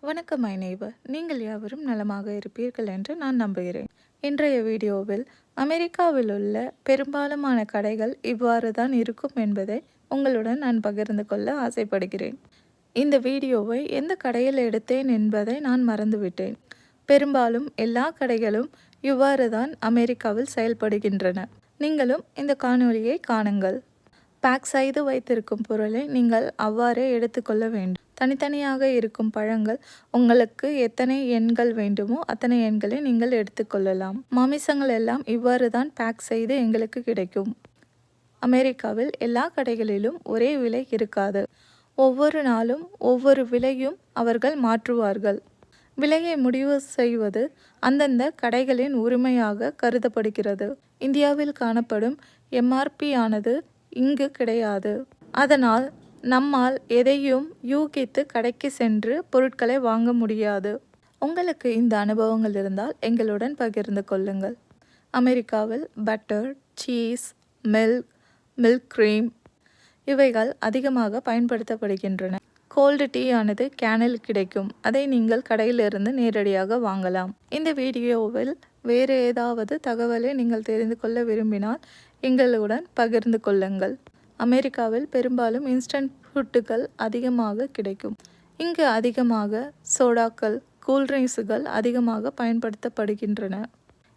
வணக்கம் my neighbour. நீங்கள் யாவரும் நலமாக இருப்பீர்கள் என்று நான் நம்புகிறேன். இன்றைய வீடியோவில் அமெரிக்காவில் உள்ள பெரும்பாலான கடைகள் இவ்வாறு தான் இருக்கும் என்பதை உங்களுடன் நான் பகிர்ந்து கொள்ள ஆசைப்படுகிறேன். இந்த வீடியோவை எந்த கடையில் எடுத்தேன் என்பதை நான் மறந்துவிட்டேன். பெரும்பாலும் எல்லா கடைகளும் இவ்வாறு தான் அமெரிக்காவில் செயல்படுகின்றன. நீங்களும் இந்த காணொளியை காணுங்கள். பேக் செய்து வைத்திருக்கும் பொருளை நீங்கள் அவ்வாறே எடுத்துக்கொள்ள வேண்டும். தனித்தனியாக இருக்கும் பழங்கள் உங்களுக்கு எத்தனை எண்கள் வேண்டுமோ அத்தனை எண்களை நீங்கள் எடுத்துக்கொள்ளலாம். மாமிசங்கள் எல்லாம் இவ்வாறு தான் பேக் செய்து எங்களுக்கு கிடைக்கும். அமெரிக்காவில் எல்லா கடைகளிலும் ஒரே விலை இருக்காது. ஒவ்வொரு நாளும் ஒவ்வொரு விலையும் அவர்கள் மாற்றுவார்கள். விலையை முடிவு செய்வது அந்தந்த கடைகளின் உரிமையாக கருதப்படுகிறது. இந்தியாவில் காணப்படும் எம்ஆர்பி ஆனது இங்கு கிடையாது. அதனால் நம்மால் எதையும் யூகித்து கடைக்கு சென்று பொருட்களை வாங்க முடியாது. உங்களுக்கு இந்த அனுபவங்கள் இருந்தால் எங்களுடன் பகிர்ந்து கொள்ளுங்கள். அமெரிக்காவில் பட்டர், சீஸ், மில்க் கிரீம் இவைகள் அதிகமாக பயன்படுத்தப்படுகின்றன. கோல்டு டீ ஆனது கேனில் கிடைக்கும். அதை நீங்கள் கடையிலிருந்து நேரடியாக வாங்கலாம். இந்த வீடியோவில் வேறு ஏதாவது தகவலை நீங்கள் தெரிந்து கொள்ள விரும்பினால் எங்களுடன் பகிர்ந்து கொள்ளுங்கள். அமெரிக்காவில் பெரும்பாலும் இன்ஸ்டன்ட் ஃபுட்டுகள் அதிகமாக கிடைக்கும். இங்கு அதிகமாக சோடாக்கள், கூல்ட்ரிங்க்ஸுகள் அதிகமாக பயன்படுத்தப்படுகின்றன.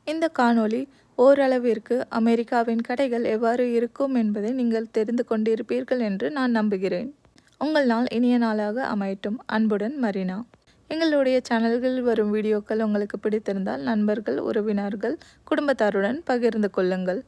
இந்த காணொளி ஓரளவிற்கு அமெரிக்காவின் கடைகள் எவ்வாறு இருக்கும் என்பதை நீங்கள் தெரிந்து கொண்டிருப்பீர்கள் என்று நான் நம்புகிறேன். உங்கள் நாள் இனிய நாளாக அமையட்டும். அன்புடன் மரினா. எங்களுடைய சேனல்களில் வரும் வீடியோக்கள் உங்களுக்கு பிடித்திருந்தால் நண்பர்கள், உறவினர்கள், குடும்பத்தாருடன் பகிர்ந்து கொள்ளுங்கள்.